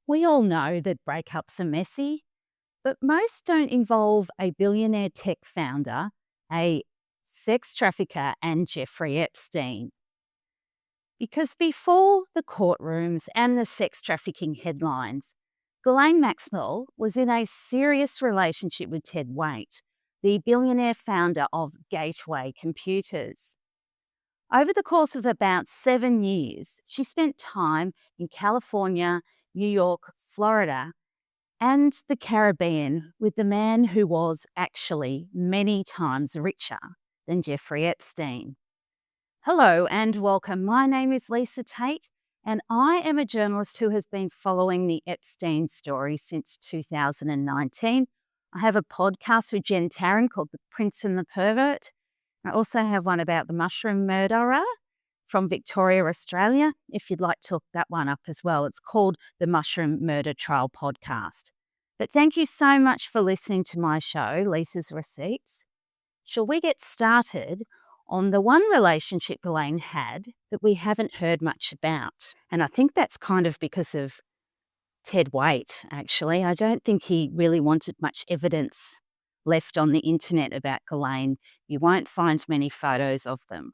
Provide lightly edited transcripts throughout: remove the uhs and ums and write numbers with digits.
We all know that breakups are messy, but most don't involve a billionaire tech founder, a sex trafficker, and Jeffrey Epstein. Because before the courtrooms and the sex trafficking headlines, Ghislaine Maxwell was in a serious relationship with Ted Waitt, the billionaire founder of Gateway Computers. Over the course of about 7 years, she spent time in California, New York, Florida, and the Caribbean with the man who was actually many times richer than Jeffrey Epstein. Hello and welcome. My name is Lisa Tate, and I am a journalist who has been following the Epstein story since 2019. I have a podcast with Jen Tarrant called The Prince and the Pervert. I also have one about the mushroom murderer from Victoria, Australia, if you'd like to look that one up as well. It's called the Mushroom Murder Trial Podcast. But thank you so much for listening to my show, Lisa's Receipts. Shall we get started on the one relationship Ghislaine had that we haven't heard much about? And I think that's kind of because of Ted Waitt, actually. I don't think he really wanted much evidence left on the internet about Ghislaine. You won't find many photos of them.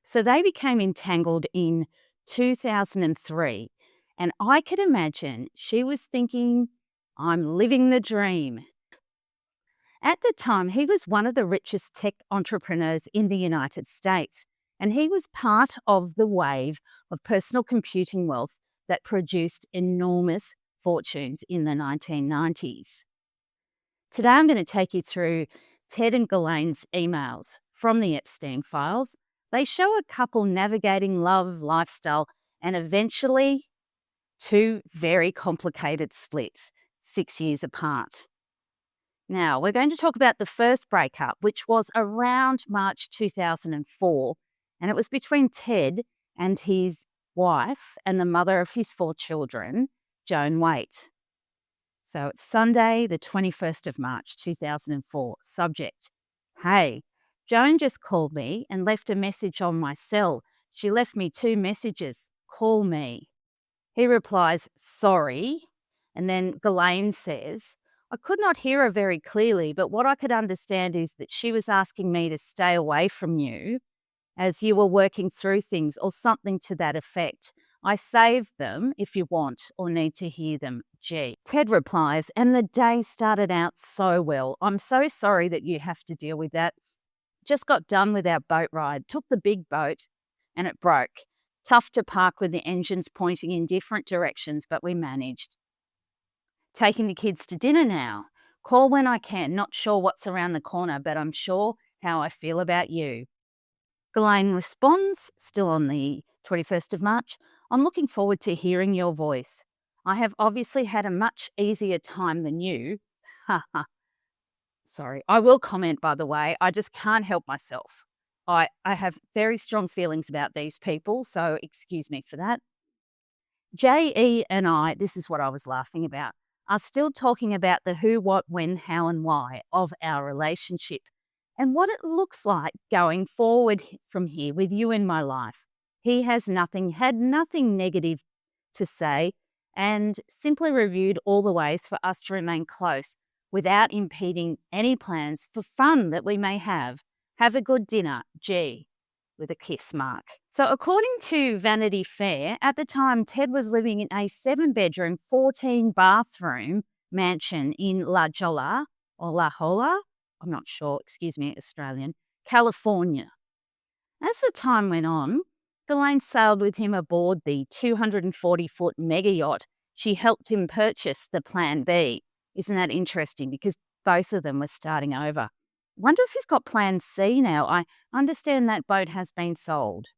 So they became entangled in 2003, and I could imagine she was thinking, I'm living the dream. At the time, he was one of the richest tech entrepreneurs in the United States, and he was part of the wave of personal computing wealth that produced enormous fortunes in the 1990s. Today, I'm going to take you through Ted and Ghislaine's emails from the Epstein files. They show a couple navigating love, lifestyle, and eventually two very complicated splits, 6 years apart. Now, we're going to talk about the first breakup, which was around March 2004, and it was between Ted and his wife and the mother of his 4 children, Joan Waitt. So it's Sunday, the 21st of March, 2004. Subject: Hey, Joan just called me and left a message on my cell. She left me 2 messages. Call me. He replies, sorry. And then Ghislaine says, I could not hear her very clearly, but what I could understand is that she was asking me to stay away from you as you were working through things or something to that effect. I saved them if you want or need to hear them. G. Ted replies, and the day started out so well. I'm so sorry that you have to deal with that. Just got done with our boat ride, took the big boat and it broke. Tough to park with the engines pointing in different directions, but we managed. Taking the kids to dinner now. Call when I can. Not sure what's around the corner, but I'm sure how I feel about you. Ghislaine responds, still on the 21st of March, I'm looking forward to hearing your voice. I have obviously had a much easier time than you. Sorry. I will comment, by the way. I just can't help myself. I have very strong feelings about these people, so excuse me for that. J.E. and I, this is what I was laughing about, are still talking about the who, what, when, how, and why of our relationship and what it looks like going forward from here with you in my life. He has had nothing negative to say, and simply reviewed all the ways for us to remain close without impeding any plans for fun that we may have. Have a good dinner, G, with a kiss mark. So according to Vanity Fair, at the time, Ted was living in a 7-bedroom, 14-bathroom mansion in La Jolla, or La Jolla, I'm not sure, excuse me, Australian, California. As the time went on, Ghislaine sailed with him aboard the 240-foot mega yacht she helped him purchase, the Plan B. Isn't that interesting? Because both of them were starting over. Wonder if he's got Plan C now. I understand that boat has been sold.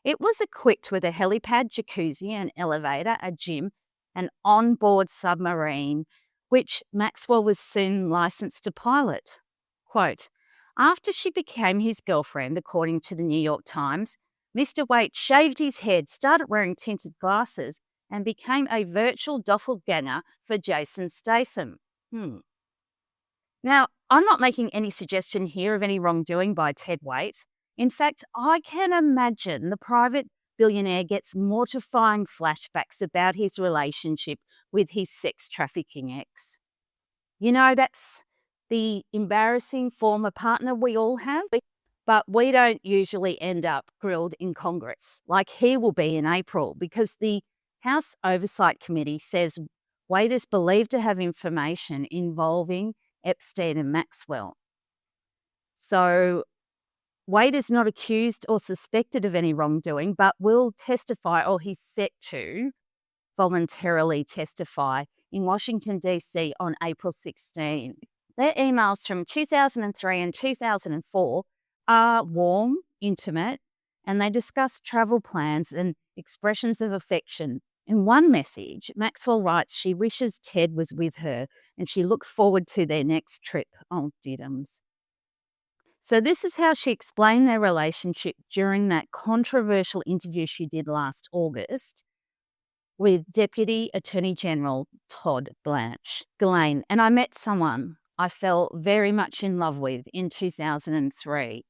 It was equipped with a helipad, jacuzzi, an elevator, a gym, an on-board submarine, which Maxwell was soon licensed to pilot. Quote, after she became his girlfriend, according to the New York Times, Mr. Waitt shaved his head, started wearing tinted glasses, and became a virtual doppelganger for Jason Statham. Now, I'm not making any suggestion here of any wrongdoing by Ted Waitt. In fact, I can imagine the private Billionaire gets mortifying flashbacks about his relationship with his sex trafficking ex. You know, that's the embarrassing former partner we all have, but we don't usually end up grilled in Congress like he will be in April, because the House Oversight Committee says Waitt is believed to have information involving Epstein and Maxwell. So Waitt is not accused or suspected of any wrongdoing, but will testify, or he's set to voluntarily testify in Washington, D.C. on April 16. Their emails from 2003 and 2004 are warm, intimate, and they discuss travel plans and expressions of affection. In one message, Maxwell writes she wishes Ted was with her and she looks forward to their next trip. Oh, diddums. So this is how she explained their relationship during that controversial interview she did last August with Deputy Attorney General Todd Blanche. Ghislaine, and I met someone I fell very much in love with in 2003.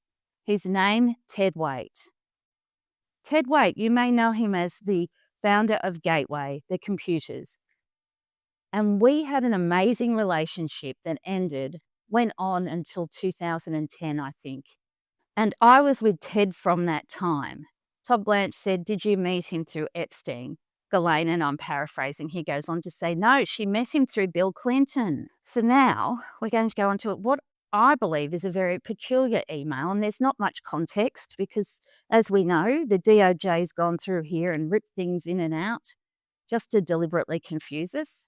His name, Ted Waitt. Ted Waitt, you may know him as the founder of Gateway, the computers. And we had an amazing relationship that went on until 2010, I think. And I was with Ted from that time. Todd Blanche said, "Did you meet him through Epstein?" Ghislaine, and I'm paraphrasing, he goes on to say, "No, she met him through Bill Clinton." So now we're going to go on to what I believe is a very peculiar email, and there's not much context because, as we know, the DOJ's gone through here and ripped things in and out just to deliberately confuse us.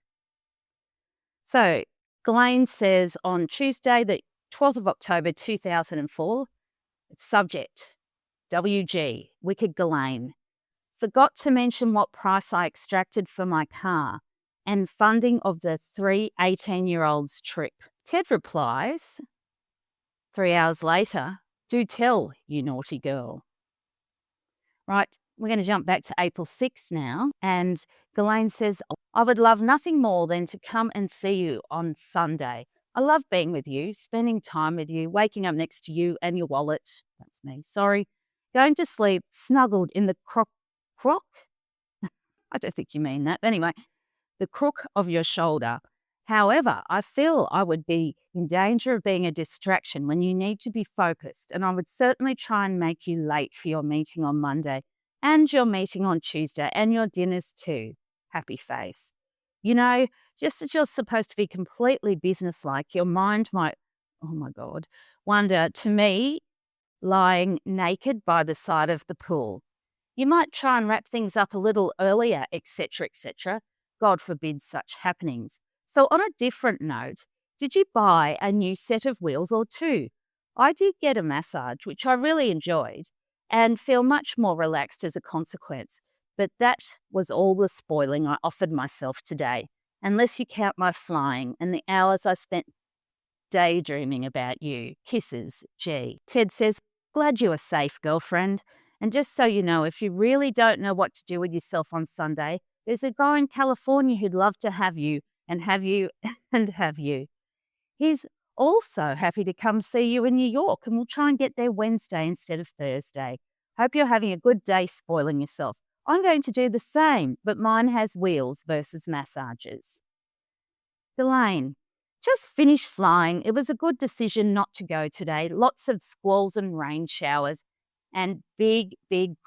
So Ghislaine says on Tuesday, the 12th of October 2004, subject, WG, Wicked Ghislaine. Forgot to mention what price I extracted for my car and funding of the 3 18-year-olds' trip. Ted replies, 3 hours later, "Do tell, you naughty girl." Right, we're going to jump back to April 6 now, and Ghislaine says, "I would love nothing more than to come and see you on Sunday. I love being with you, spending time with you, waking up next to you and your wallet." That's me, sorry. "Going to sleep snuggled in the crock? I don't think you mean that. But anyway, the crook of your shoulder. However, I feel I would be in danger of being a distraction when you need to be focused, and I would certainly try and make you late for your meeting on Monday and your meeting on Tuesday and your dinners too." Happy face. You know, just as you're supposed to be completely businesslike, your mind might, oh my God, wander to me lying naked by the side of the pool. You might try and wrap things up a little earlier, etc., etc. God forbid such happenings. So on a different note, did you buy a new set of wheels or two? I did get a massage, which I really enjoyed, and feel much more relaxed as a consequence. But that was all the spoiling I offered myself today, unless you count my flying and the hours I spent daydreaming about you. Kisses, G. Ted says, "Glad you are safe, girlfriend. And just so you know, if you really don't know what to do with yourself on Sunday, there's a guy in California who'd love to have you and have you and have you. He's also happy to come see you in New York, and we'll try and get there Wednesday instead of Thursday. Hope you're having a good day spoiling yourself. I'm going to do the same, but mine has wheels versus massages." Ghislaine, just finished flying. It was a good decision not to go today. Lots of squalls and rain showers and big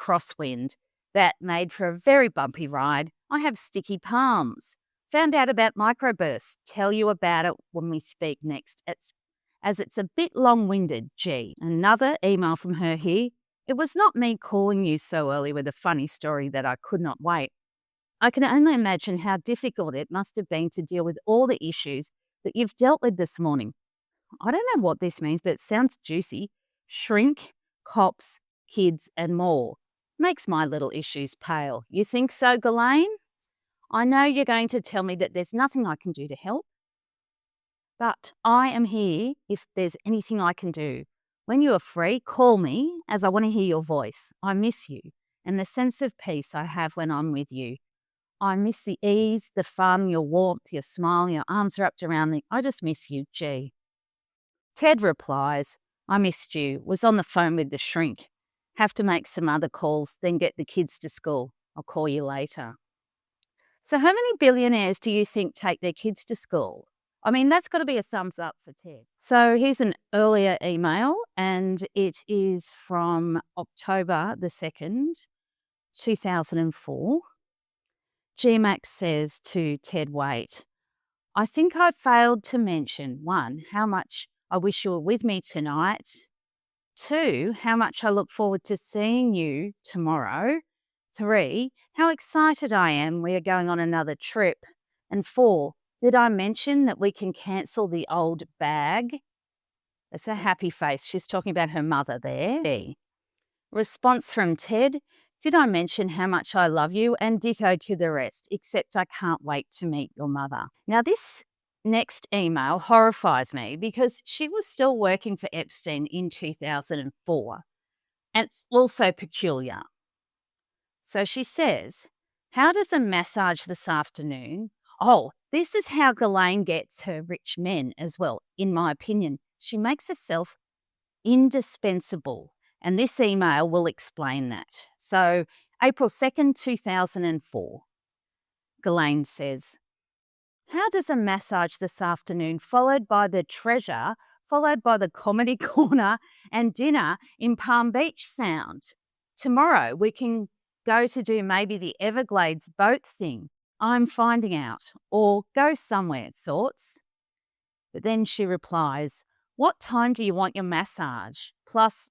crosswind that made for a very bumpy ride. I have sticky palms. Found out about microbursts. Tell you about it when we speak next, as it's a bit long-winded. G. Another email from her here. "It was not me calling you so early with a funny story that I could not wait. I can only imagine how difficult it must have been to deal with all the issues that you've dealt with this morning." I don't know what this means, but it sounds juicy. Shrink, cops, kids, and more. Makes my little issues pale. You think so, Ghislaine? I know you're going to tell me that there's nothing I can do to help, but I am here if there's anything I can do. When you are free, call me, as I want to hear your voice. I miss you and the sense of peace I have when I'm with you. I miss the ease, the fun, your warmth, your smile, your arms wrapped around me. I just miss you, G. Ted replies, "I missed you. Was on the phone with the shrink. Have to make some other calls, then get the kids to school. I'll call you later. So how many billionaires do you think take their kids to school? I mean, that's got to be a thumbs up for Ted. So here's an earlier email, and it is from October the 2nd, 2004. G-Max says to Ted Waitt, I think I failed to mention, 1, how much I wish you were with me tonight. 2, how much I look forward to seeing you tomorrow. 3, how excited I am we are going on another trip. And 4, did I mention that we can cancel the old bag? That's a happy face. She's talking about her mother there. B. Response from Ted, did I mention how much I love you? And ditto to the rest, except I can't wait to meet your mother. Now this next email horrifies me because she was still working for Epstein in 2004. And it's also peculiar. So she says, how does a massage this afternoon? Oh, this is how Ghislaine gets her rich men as well, in my opinion. She makes herself indispensable. And this email will explain that. So April 2nd, 2004, Ghislaine says, how does a massage this afternoon, followed by the treasure, followed by the comedy corner and dinner in Palm Beach sound? Tomorrow we can go to do maybe the Everglades boat thing. I'm finding out. Or go somewhere. Thoughts? But then she replies, what time do you want your massage? Plus.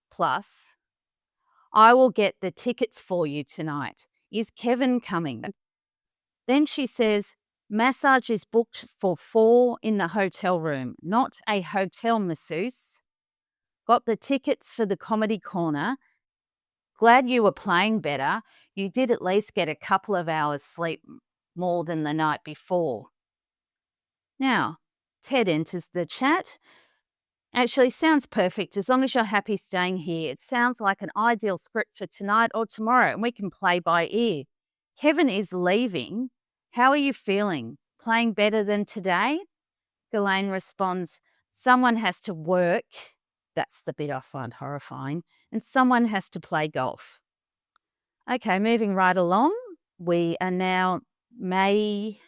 I will get the tickets for you tonight. Is Kevin coming? Then she says, massage is booked for 4 in the hotel room, not a hotel masseuse. Got the tickets for the comedy corner. Glad you were playing better. You did at least get a couple of hours sleep more than the night before. Now, Ted enters the chat. Actually, sounds perfect. As long as you're happy staying here, it sounds like an ideal script for tonight or tomorrow, and we can play by ear. Kevin is leaving. How are you feeling? Playing better than today? Ghislaine responds, someone has to work. That's the bit I find horrifying. And someone has to play golf. Okay, moving right along. We are now March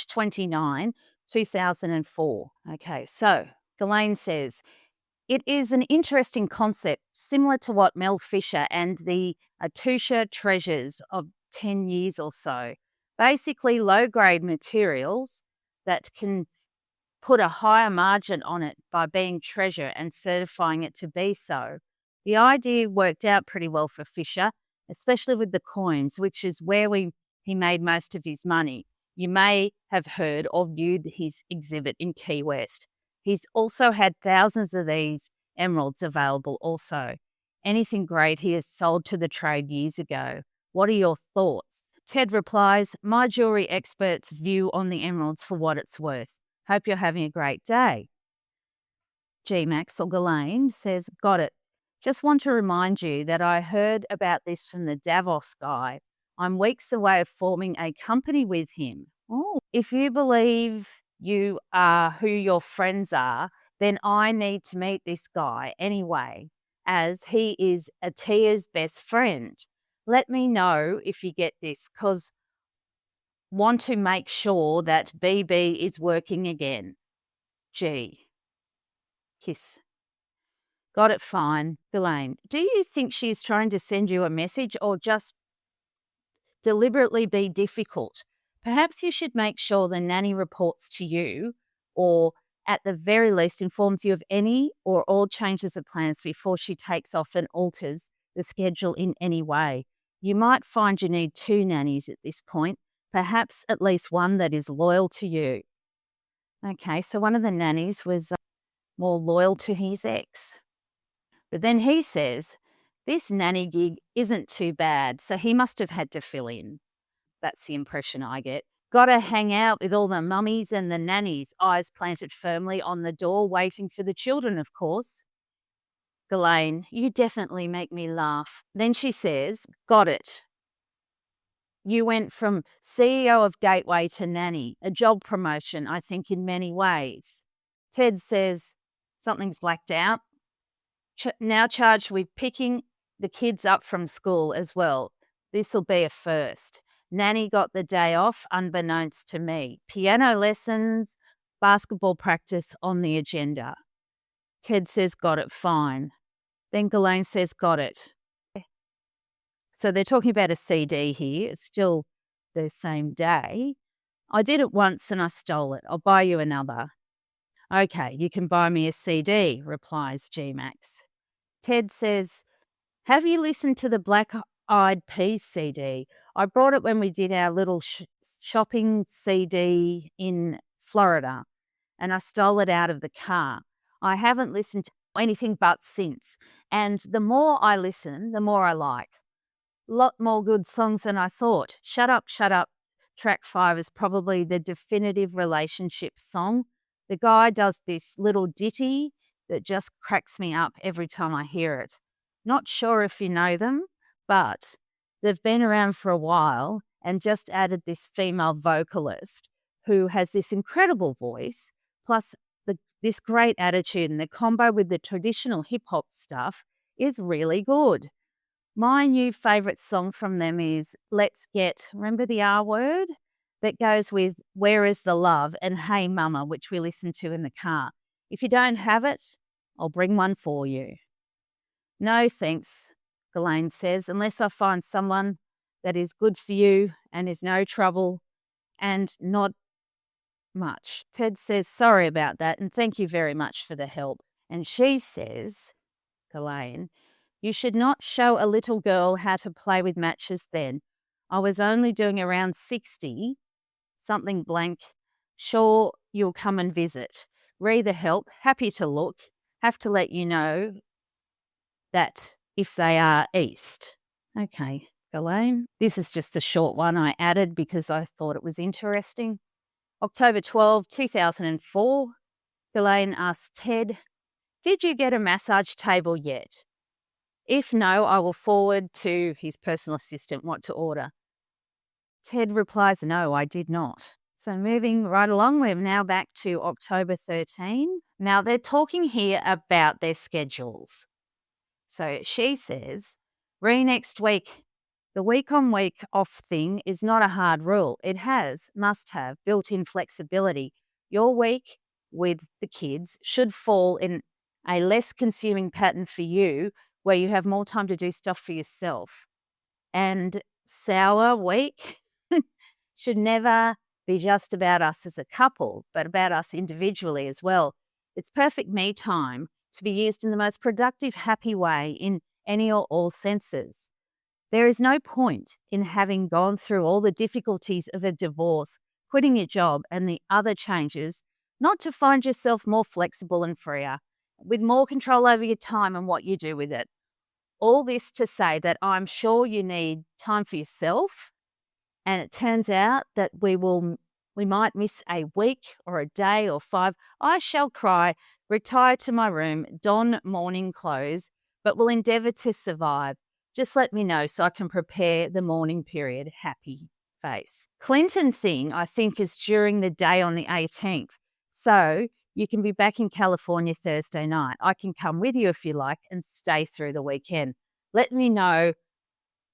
29, 2004. Okay, so Ghislaine says, it is an interesting concept, similar to what Mel Fisher and the Atusha treasures of 10 years or so. Basically, low-grade materials that can put a higher margin on it by being treasure and certifying it to be so. The idea worked out pretty well for Fisher, especially with the coins, which is where he made most of his money. You may have heard or viewed his exhibit in Key West. He's also had thousands of these emeralds available also. Anything great he has sold to the trade years ago. What are your thoughts? Ted replies, my jewelry expert's view on the emeralds for what it's worth. Hope you're having a great day. G-Max or Ghislaine says, got it. Just want to remind you that I heard about this from the Davos guy. I'm weeks away of forming a company with him. Oh, if you believe you are who your friends are, then I need to meet this guy anyway, as he is Atia's best friend. Let me know if you get this, because want to make sure that BB is working again. G. Kiss. Got it, fine. Ghislaine, do you think she's trying to send you a message or just deliberately be difficult? Perhaps you should make sure the nanny reports to you, or at the very least informs you of any or all changes of plans before she takes off and alters the schedule in any way. You might find you need 2 nannies at this point, perhaps at least one that is loyal to you. Okay, so one of the nannies was more loyal to his ex. But then he says, this nanny gig isn't too bad, so he must have had to fill in. That's the impression I get. Got to hang out with all the mummies and the nannies, eyes planted firmly on the door, waiting for the children, of course. Ghislaine, you definitely make me laugh. Then she says, got it. You went from CEO of Gateway to nanny, a job promotion, I think, in many ways. Ted says, something's blacked out. Now charged with picking the kids up from school as well. This'll be a first. Nanny got the day off unbeknownst to me. Piano lessons, basketball practice on the agenda. Ted says, got it, fine. Then Ghislaine says, got it. So they're talking about a CD here. It's still the same day. I did it once and I stole it. I'll buy you another. Okay, you can buy me a CD, replies G-Max. Ted says, have you listened to the Black Eyed Peas CD? I brought it when we did our little shopping CD in Florida, and I stole it out of the car. I haven't listened to anything but since, and the more I listen, the more I like. Lot more good songs than I thought. Shut Up, Shut Up, track 5 is probably the definitive relationship song. The guy does this little ditty that just cracks me up every time I hear it. Not sure if you know them, but they've been around for a while and just added this female vocalist who has this incredible voice, plus this great attitude, and the combo with the traditional hip-hop stuff is really good. My new favourite song from them is Let's Get, remember the R word? That goes with Where Is the Love and Hey Mama, which we listen to in the car. If you don't have it, I'll bring one for you. No thanks, Ghislaine says, unless I find someone that is good for you and is no trouble and not much. Ted says, sorry about that and thank you very much for the help. And she says, Ghislaine, you should not show a little girl how to play with matches then. I was only doing around 60, something blank. Sure, you'll come and visit. Re the help, happy to look. Have to let you know that if they are east. Okay, Ghislaine. This is just a short one I added because I thought it was interesting. October 12, 2004, Ghislaine asks Ted, did you get a massage table yet? If no, I will forward to his personal assistant what to order. Ted replies, no, I did not. So moving right along, we're now back to October 13. Now they're talking here about their schedules. So she says, next week, the week-on-week off thing is not a hard rule. It must have built-in flexibility. Your week with the kids should fall in a less consuming pattern for you where you have more time to do stuff for yourself. And sour week should never be just about us as a couple, but about us individually as well. It's perfect me time to be used in the most productive, happy way in any or all senses. There is no point in having gone through all the difficulties of a divorce, quitting your job and the other changes, not to find yourself more flexible and freer, with more control over your time and what you do with it. All this to say that I'm sure you need time for yourself, and it turns out that we might miss a week or a day or 5. I shall cry, retire to my room, don morning clothes, but will endeavour to survive. Just let me know so I can prepare the mourning period. Happy face. Clinton thing, I think, is during the day on the 18th. So you can be back in California Thursday night. I can come with you if you like and stay through the weekend. Let me know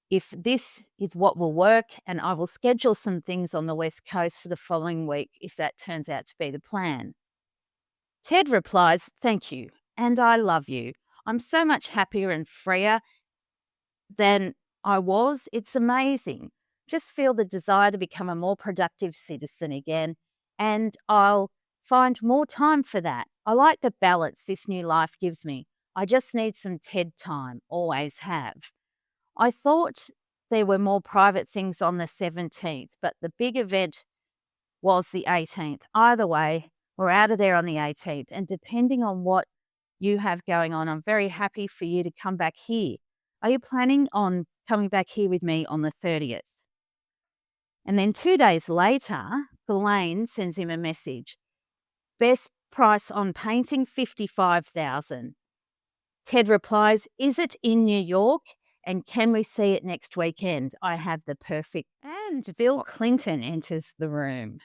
if this is what will work, and I will schedule some things on the West Coast for the following week if that turns out to be the plan. Ted replies, thank you, and I love you. I'm so much happier and freer than I was. It's amazing. Just feel the desire to become a more productive citizen again, and I'll find more time for that. I like the balance this new life gives me. I just need some Ted time, always have. I thought there were more private things on the 17th, but the big event was the 18th. Either way, we're out of there on the 18th, and depending on what you have going on, I'm very happy for you to come back here. Are you planning on coming back here with me on the 30th? And then 2 days later, Ghislaine sends him a message. Best price on painting, $55,000. Ted replies, is it in New York? And can we see it next weekend? I have the perfect. And Bill Clinton enters the room.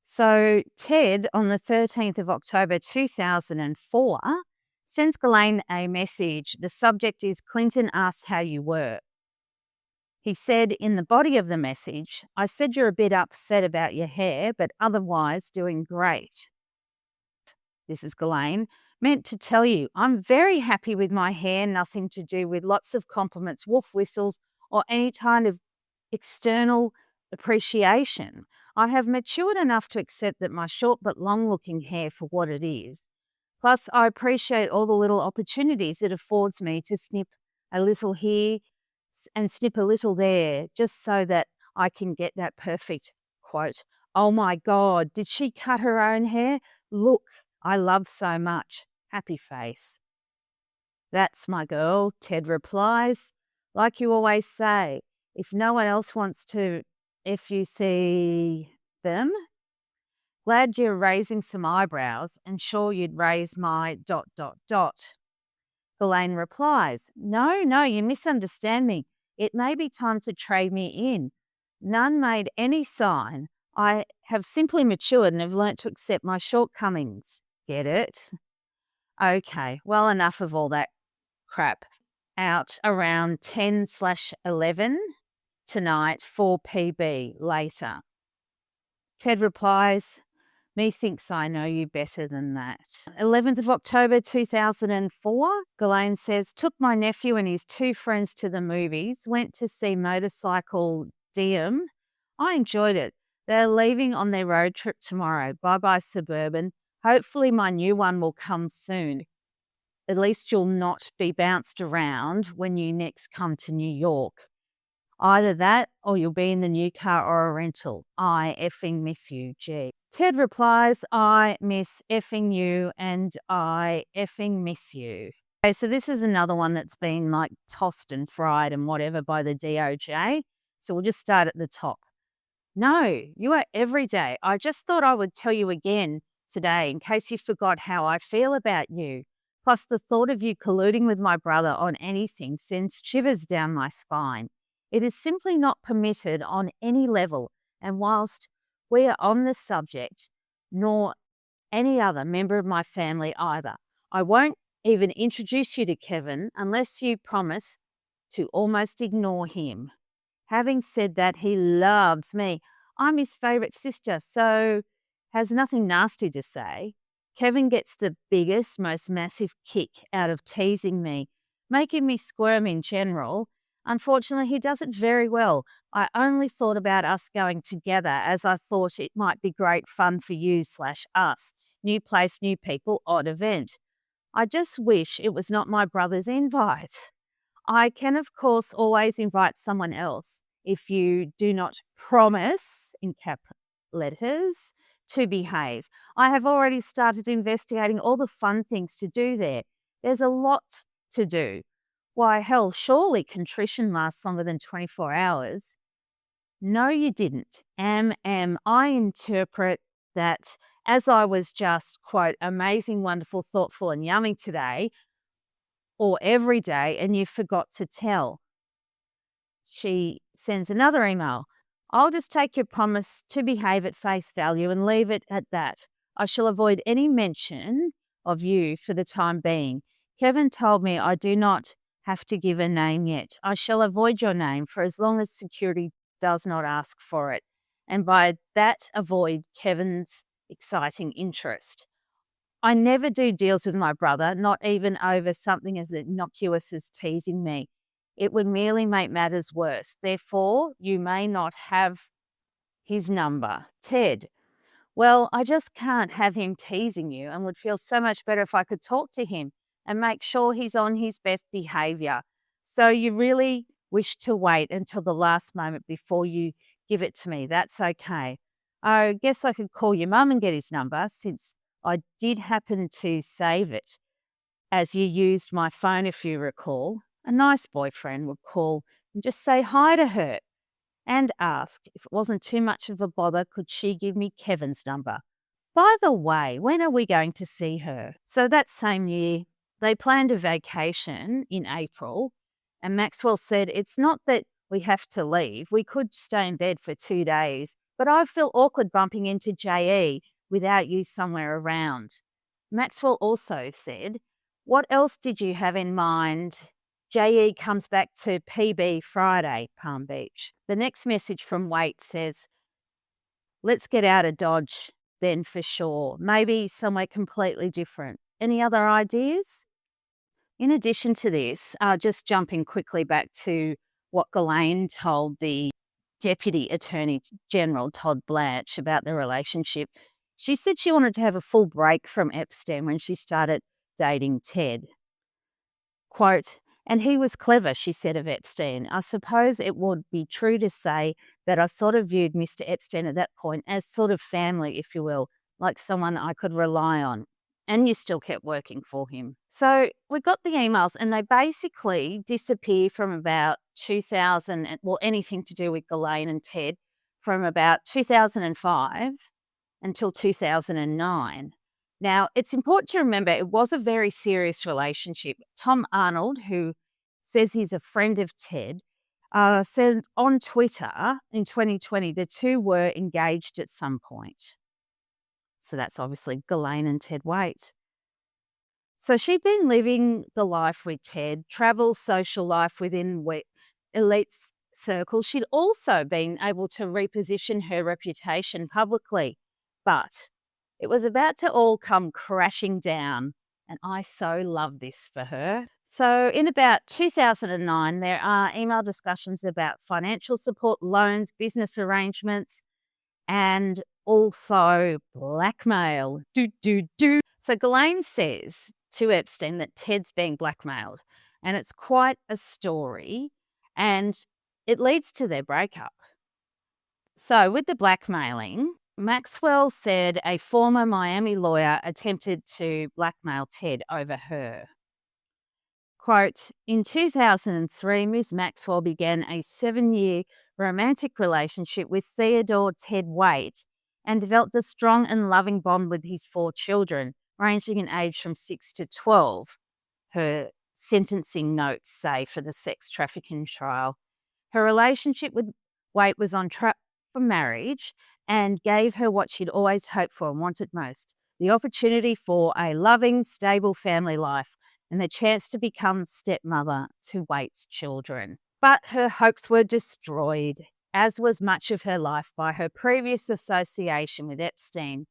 So Ted, on the 13th of October 2004, sends Ghislaine a message. The subject is Clinton asked how you were. He said in the body of the message, I said you're a bit upset about your hair, but otherwise doing great. This is Ghislaine. Meant to tell you, I'm very happy with my hair, nothing to do with lots of compliments, wolf whistles, or any kind of external appreciation. I have matured enough to accept that my short but long-looking hair for what it is. Plus, I appreciate all the little opportunities it affords me to snip a little here and snip a little there, just so that I can get that perfect quote. Oh my God, did she cut her own hair? Look, I love so much. Happy face. That's my girl, Ted replies. Like you always say, if no one else wants to, if you see them, glad you're raising some eyebrows and sure you'd raise my ... Ghislaine replies, no, you misunderstand me. It may be time to trade me in. None made any sign. I have simply matured and have learnt to accept my shortcomings. Get it? Okay, well, enough of all that crap. Out around 10/11 tonight for PB later. Ted replies, methinks I know you better than that. 11th of October 2004, Ghislaine says, took my nephew and his two friends to the movies, went to see Motorcycle Diem. I enjoyed it. They're leaving on their road trip tomorrow. Bye-bye, Suburban. Hopefully my new one will come soon. At least you'll not be bounced around when you next come to New York. Either that or you'll be in the new car or a rental. I effing miss you, G. Ted replies, I miss effing you and I effing miss you. Okay, so this is another one that's been like tossed and fried and whatever by the DOJ. So we'll just start at the top. No, you are every day. I just thought I would tell you again today in case you forgot how I feel about you. Plus the thought of you colluding with my brother on anything sends shivers down my spine. It is simply not permitted on any level, and whilst we are on the subject, nor any other member of my family either, I won't even introduce you to Kevin unless you promise to almost ignore him. Having said that, he loves me. I'm his favourite sister, so has nothing nasty to say. Kevin gets the biggest, most massive kick out of teasing me, making me squirm in general. Unfortunately, he does it very well. I only thought about us going together as I thought it might be great fun for you/us. New place, new people, odd event. I just wish it was not my brother's invite. I can, of course, always invite someone else if you do not promise, in cap letters, to behave. I have already started investigating all the fun things to do there. There's a lot to do. Why, hell, surely contrition lasts longer than 24 hours. No, you didn't. I interpret that as I was just, quote, amazing, wonderful, thoughtful, and yummy today, or every day, and you forgot to tell. She sends another email. I'll just take your promise to behave at face value and leave it at that. I shall avoid any mention of you for the time being. Kevin told me I do not have to give a name yet. I shall avoid your name for as long as security does not ask for it. And by that, avoid Kevin's exciting interest. I never do deals with my brother, not even over something as innocuous as teasing me. It would merely make matters worse. Therefore, you may not have his number. Ted, well, I just can't have him teasing you and would feel so much better if I could talk to him and make sure he's on his best behaviour. So you really wish to wait until the last moment before you give it to me. That's okay. I guess I could call your mum and get his number since I did happen to save it as you used my phone, if you recall. A nice boyfriend would call and just say hi to her and ask if it wasn't too much of a bother, could she give me Kevin's number? By the way, when are we going to see her? So that same year, they planned a vacation in April, and Maxwell said, it's not that we have to leave. We could stay in bed for 2 days, but I feel awkward bumping into JE without you somewhere around. Maxwell also said, What else did you have in mind? JE comes back to PB Friday, Palm Beach. The next message from Waitt says, let's get out of Dodge then for sure. Maybe somewhere completely different. Any other ideas? In addition to this, just jumping quickly back to what Ghislaine told the Deputy Attorney General, Todd Blanche, about the relationship. She said she wanted to have a full break from Epstein when she started dating Ted. Quote, and he was clever, she said of Epstein. I suppose it would be true to say that I sort of viewed Mr. Epstein at that point as sort of family, if you will, like someone I could rely on. And you still kept working for him. So we got the emails and they basically disappear from about 2000, well, anything to do with Ghislaine and Ted, from about 2005 until 2009. Now, it's important to remember it was a very serious relationship. Tom Arnold, who says he's a friend of Ted, said on Twitter in 2020 the two were engaged at some point. So that's obviously Ghislaine and Ted Waitt. So she'd been living the life with Ted, travel, social life within elite circles. She'd also been able to reposition her reputation publicly. But it was about to all come crashing down, and I so love this for her. So in about 2009, there are email discussions about financial support, loans, business arrangements, and also blackmail. So Ghislaine says to Epstein that Ted's being blackmailed, and it's quite a story, and it leads to their breakup. So with the blackmailing, Maxwell said a former Miami lawyer attempted to blackmail Ted over her. Quote, in 2003, Ms. Maxwell began a 7-year romantic relationship with Theodore Ted Waitt and developed a strong and loving bond with his 4 children, ranging in age from 6 to 12, her sentencing notes say for the sex trafficking trial. Her relationship with Waitt was on track for marriage and gave her what she'd always hoped for and wanted most, the opportunity for a loving, stable family life and the chance to become stepmother to Waitt's children. But her hopes were destroyed, as was much of her life, by her previous association with Epstein.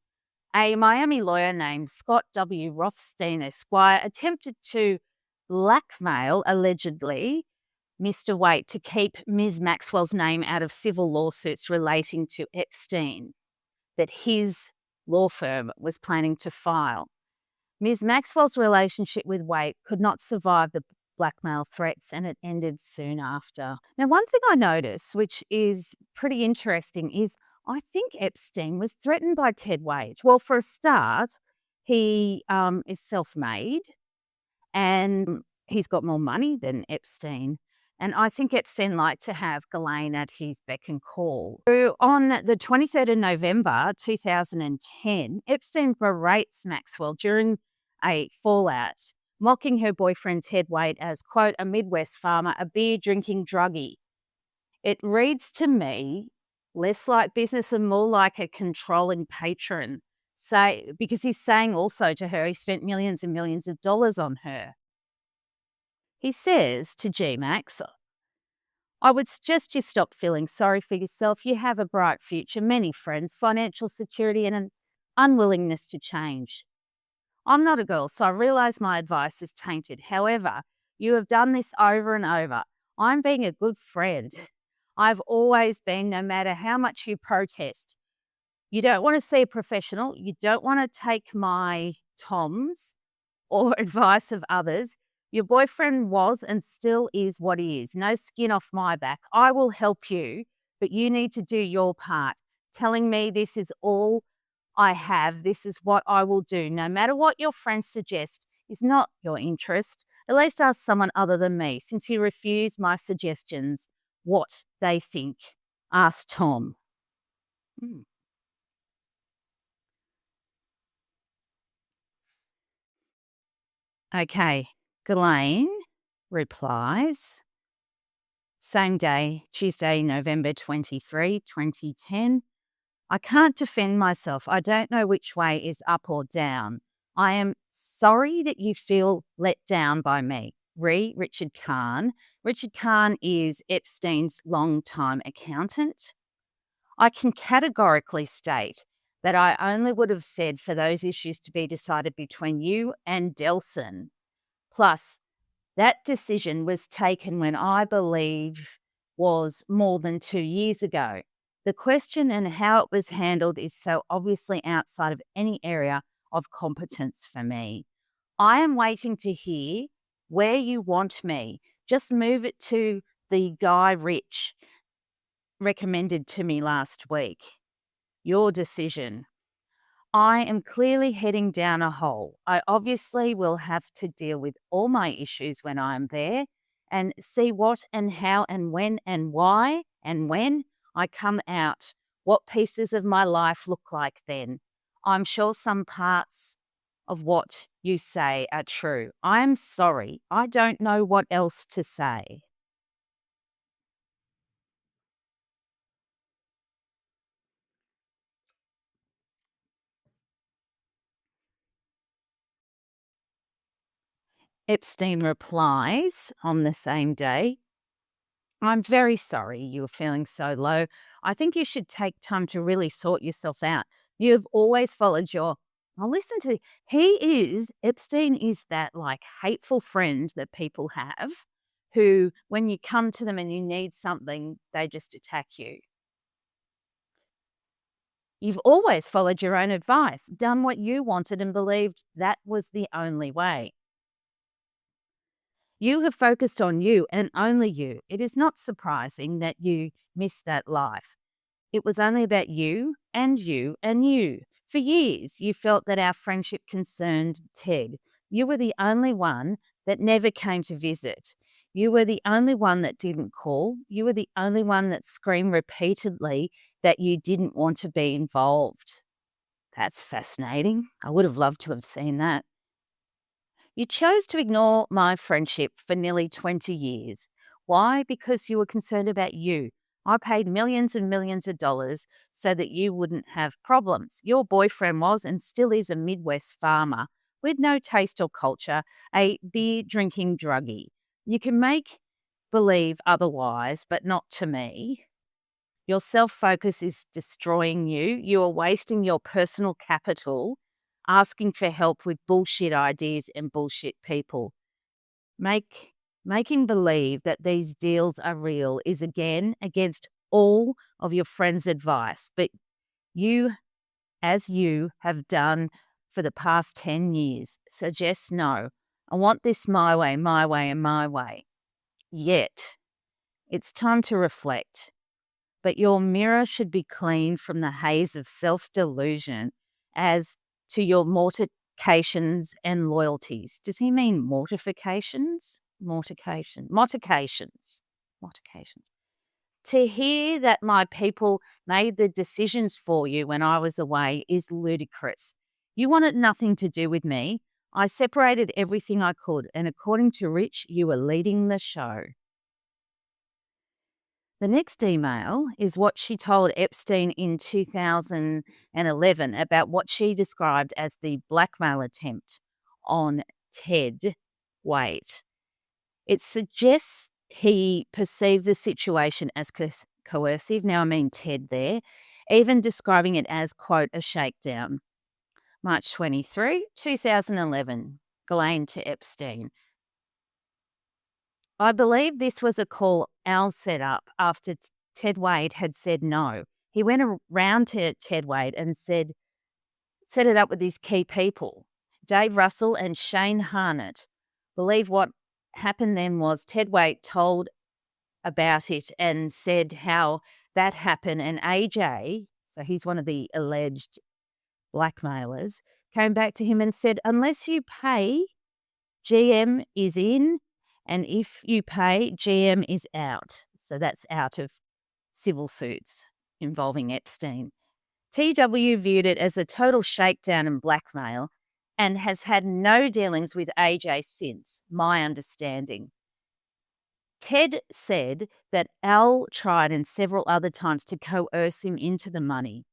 A Miami lawyer named Scott W. Rothstein Esquire attempted to blackmail, allegedly, Mr. Waitt to keep Ms. Maxwell's name out of civil lawsuits relating to Epstein that his law firm was planning to file. Ms. Maxwell's relationship with Waitt could not survive the blackmail threats, and it ended soon after. Now, one thing I noticed, which is pretty interesting, is I think Epstein was threatened by Ted Waitt. Well, for a start, he is self-made and he's got more money than Epstein. And I think Epstein liked to have Ghislaine at his beck and call. So on the 23rd of November 2010, Epstein berates Maxwell during a fallout, mocking her boyfriend Ted Waitt as, quote, a Midwest farmer, a beer-drinking druggie. It reads to me less like business and more like a controlling patron. Because he's saying also to her he spent millions and millions of dollars on her. He says to G-Max, I would suggest you stop feeling sorry for yourself. You have a bright future, many friends, financial security, and an unwillingness to change. I'm not a girl, so I realise my advice is tainted. However, you have done this over and over. I'm being a good friend. I've always been, no matter how much you protest. You don't want to see a professional. You don't want to take my toms or advice of others. Your boyfriend was and still is what he is. No skin off my back. I will help you, but you need to do your part. Telling me this is all I have, this is what I will do, no matter what your friends suggest, is not your interest. At least ask someone other than me, since you refuse my suggestions, what they think. Ask Tom. Okay, Ghislaine replies, same day, Tuesday, November 23, 2010. I can't defend myself. I don't know which way is up or down. I am sorry that you feel let down by me. Richard Kahn. Richard Kahn is Epstein's longtime accountant. I can categorically state that I only would have said for those issues to be decided between you and Delson. Plus, that decision was taken when I believe was more than 2 years ago. The question and how it was handled is so obviously outside of any area of competence for me. I am waiting to hear where you want me. Just move it to the guy Rich recommended to me last week. Your decision. I am clearly heading down a hole. I obviously will have to deal with all my issues when I'm there and see what and how and when and why and when I come out, what pieces of my life look like then. I'm sure some parts of what you say are true. I am sorry. I don't know what else to say. Epstein replies on the same day, I'm very sorry you were feeling so low. I think you should take time to really sort yourself out. You've always followed your. Now listen to Epstein is that like hateful friend that people have who, when you come to them and you need something, they just attack you. You've always followed your own advice, done what you wanted, and believed that was the only way. You have focused on you and only you. It is not surprising that you missed that life. It was only about you and you and you. For years, you felt that our friendship concerned Ted. You were the only one that never came to visit. You were the only one that didn't call. You were the only one that screamed repeatedly that you didn't want to be involved. That's fascinating. I would have loved to have seen that. You chose to ignore my friendship for nearly 20 years. Why? Because you were concerned about you. I paid millions and millions of dollars so that you wouldn't have problems. Your boyfriend was and still is a Midwest farmer with no taste or culture, a beer drinking druggie. You can make believe otherwise, but not to me. Your self focus is destroying you. You are wasting your personal capital asking for help with bullshit ideas and bullshit people. Making believe that these deals are real is again against all of your friends' advice, but you, as you have done for the past 10 years, suggests no. I want this my way, and my way. Yet, it's time to reflect. But your mirror should be clean from the haze of self-delusion as to your mortifications and loyalties. Does he mean mortifications? Mortifications. To hear that my people made the decisions for you when I was away is ludicrous. You wanted nothing to do with me. I separated everything I could, and according to Rich, you were leading the show. The next email is what she told Epstein in 2011 about what she described as the blackmail attempt on Ted Waitt. It suggests he perceived the situation as coercive. Now, I mean Ted there, even describing it as, quote, a shakedown. March 23, 2011, Ghislaine to Epstein. I believe this was a call Al set up after Ted Waitt had said no. He went around to Ted Waitt and set it up with these key people, Dave Russell and Shane Harnett. Believe what happened then was Ted Waitt told about it and said how that happened, and AJ, so he's one of the alleged blackmailers, came back to him and said, unless you pay, GM is in, and if you pay, GM is out. So that's out of civil suits involving Epstein. TW viewed it as a total shakedown and blackmail and has had no dealings with AJ since, my understanding. Ted said that Al tried and several other times to coerce him into the money.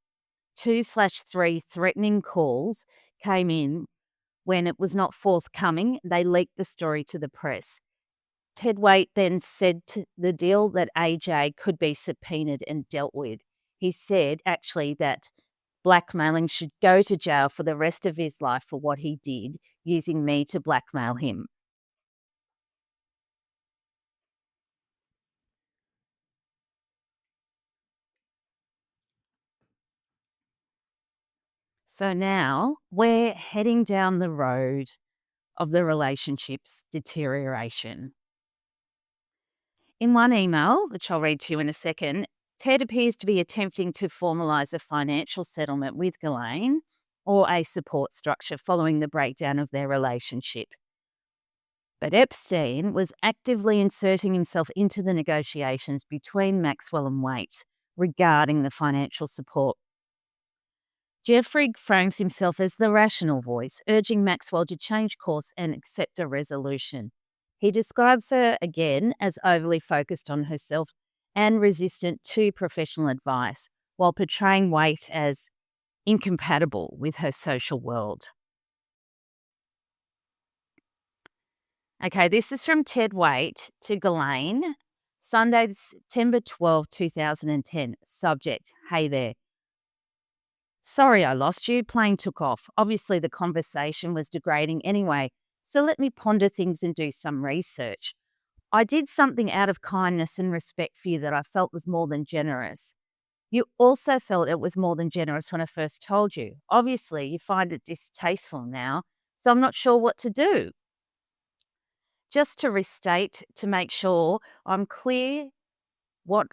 2/3 threatening calls came in when it was not forthcoming, they leaked the story to the press. Ted Waitt then said to the deal that AJ could be subpoenaed and dealt with. He said, actually, that blackmailing should go to jail for the rest of his life for what he did, using me to blackmail him. So now we're heading down the road of the relationship's deterioration. In one email, which I'll read to you in a second, Ted appears to be attempting to formalise a financial settlement with Ghislaine or a support structure following the breakdown of their relationship. But Epstein was actively inserting himself into the negotiations between Maxwell and Waitt regarding the financial support. Jeffrey frames himself as the rational voice, urging Maxwell to change course and accept a resolution. He describes her again as overly focused on herself and resistant to professional advice, while portraying Waitt as incompatible with her social world. Okay, this is from Ted Waitt to Ghislaine, Sunday, September 12, 2010. Subject, hey there. Sorry I lost you, plane took off. Obviously the conversation was degrading anyway, so let me ponder things and do some research. I did something out of kindness and respect for you that I felt was more than generous. You also felt it was more than generous when I first told you. Obviously you find it distasteful now, so I'm not sure what to do. Just to restate, to make sure I'm clear what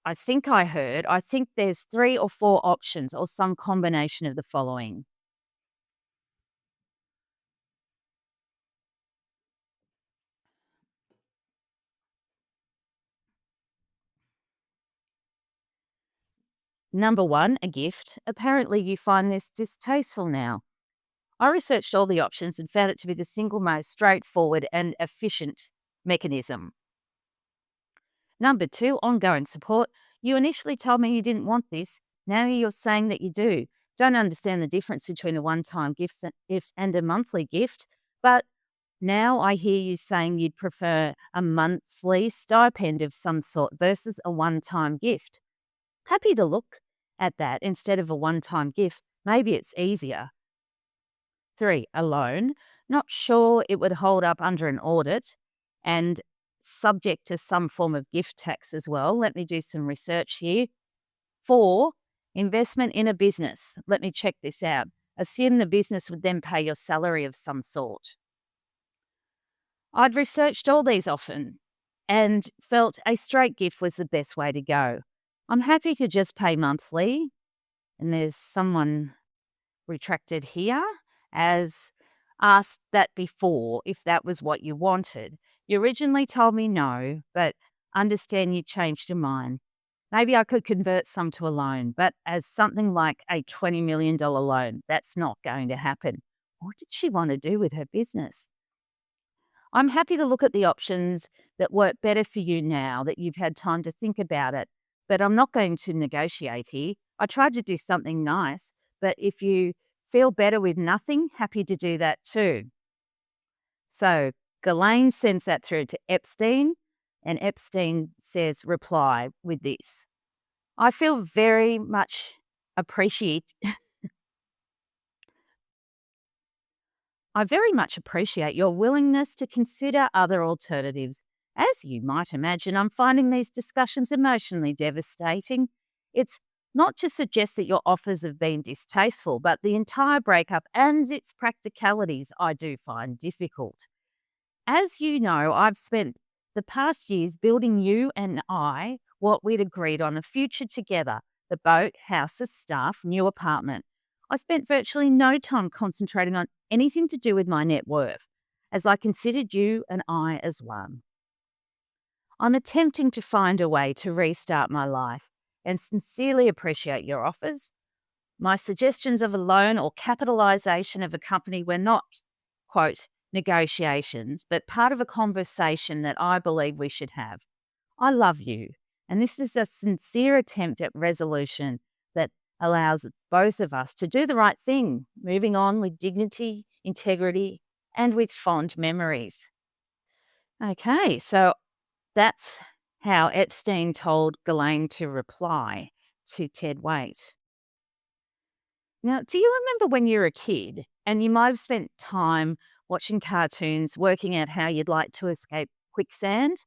I think I heard, I think there's 3 or 4 options or some combination of the following. Number 1, a gift. Apparently you find this distasteful now. I researched all the options and found it to be the single most straightforward and efficient mechanism. Number 2, ongoing support. You initially told me you didn't want this. Now you're saying that you do. Don't understand the difference between a one-time gift and a monthly gift, but now I hear you saying you'd prefer a monthly stipend of some sort versus a one-time gift. Happy to look at that instead of a one-time gift. Maybe it's easier. 3, a loan. Not sure it would hold up under an audit and subject to some form of gift tax as well. Let me do some research here. 4, investment in a business. Let me check this out. Assume the business would then pay your salary of some sort. I'd researched all these often and felt a straight gift was the best way to go. I'm happy to just pay monthly. And there's someone retracted here as asked that before if that was what you wanted. You originally told me no, but understand you changed your mind. Maybe I could convert some to a loan, but as something like a $20 million loan, that's not going to happen. What did she want to do with her business? I'm happy to look at the options that work better for you now that you've had time to think about it, but I'm not going to negotiate here. I tried to do something nice, but if you feel better with nothing, happy to do that too. So Ghislaine sends that through to Epstein, and Epstein says, reply with this. I feel very much appreciate I very much appreciate your willingness to consider other alternatives. As you might imagine, I'm finding these discussions emotionally devastating. It's not to suggest that your offers have been distasteful, but the entire breakup and its practicalities I do find difficult. As you know, I've spent the past years building you and I what we'd agreed on, a future together: the boat, houses, staff, new apartment. I spent virtually no time concentrating on anything to do with my net worth, as I considered you and I as one. I'm attempting to find a way to restart my life and sincerely appreciate your offers. My suggestions of a loan or capitalisation of a company were not, quote, negotiations, but part of a conversation that I believe we should have. I love you, and this is a sincere attempt at resolution that allows both of us to do the right thing, moving on with dignity, integrity, and with fond memories. Okay, so that's how Epstein told Ghislaine to reply to Ted Waitt. Now, do you remember when you were a kid and you might have spent time watching cartoons, working out how you'd like to escape quicksand?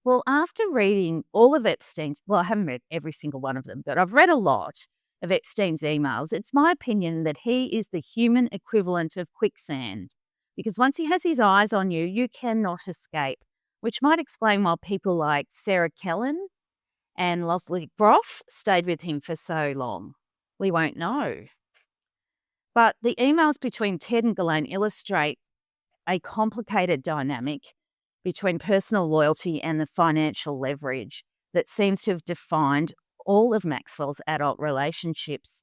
Well, after reading all of Epstein's, well, I haven't read every single one of them, but I've read a lot of Epstein's emails. It's my opinion that he is the human equivalent of quicksand because once he has his eyes on you, you cannot escape, which might explain why people like Sarah Kellen and Leslie Groff stayed with him for so long. We won't know. But the emails between Ted and Ghislaine illustrate a complicated dynamic between personal loyalty and the financial leverage that seems to have defined all of Maxwell's adult relationships.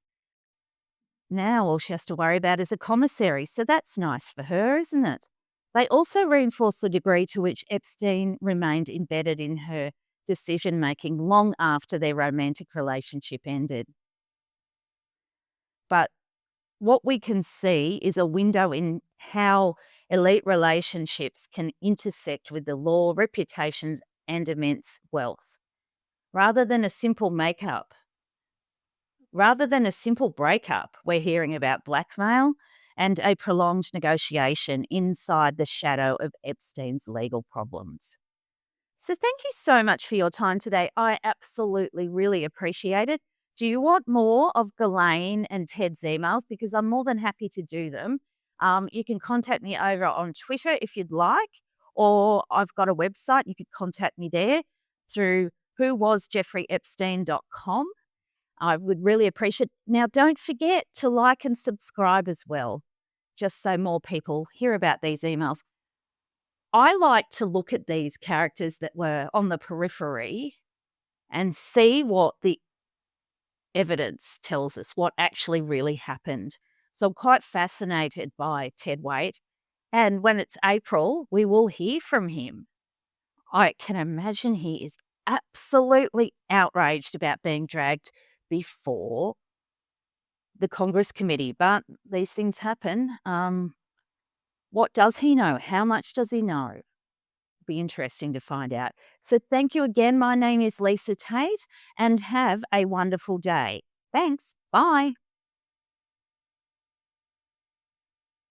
Now all she has to worry about is a commissary, so that's nice for her, isn't it? They also reinforce the degree to which Epstein remained embedded in her decision-making long after their romantic relationship ended. But what we can see is a window in how elite relationships can intersect with the law, reputations, and immense wealth. Rather than a simple breakup, we're hearing about blackmail and a prolonged negotiation inside the shadow of Epstein's legal problems. So thank you so much for your time today. I absolutely really appreciate it. Do you want more of Ghislaine and Ted's emails? Because I'm more than happy to do them. You can contact me over on Twitter if you'd like, or I've got a website. You could contact me there through whowasjeffreyepstein.com. I would really appreciate it. Now, don't forget to like and subscribe as well, just so more people hear about these emails. I like to look at these characters that were on the periphery and see what the evidence tells us, what actually really happened. So I'm quite fascinated by Ted Waitt. And when it's April, we will hear from him. I can imagine he is absolutely outraged about being dragged before the Congress committee, but these things happen. What does he know? How much does he know? Be interesting to find out. So thank you again. My name is Lisa Tate and have a wonderful day. Thanks. Bye.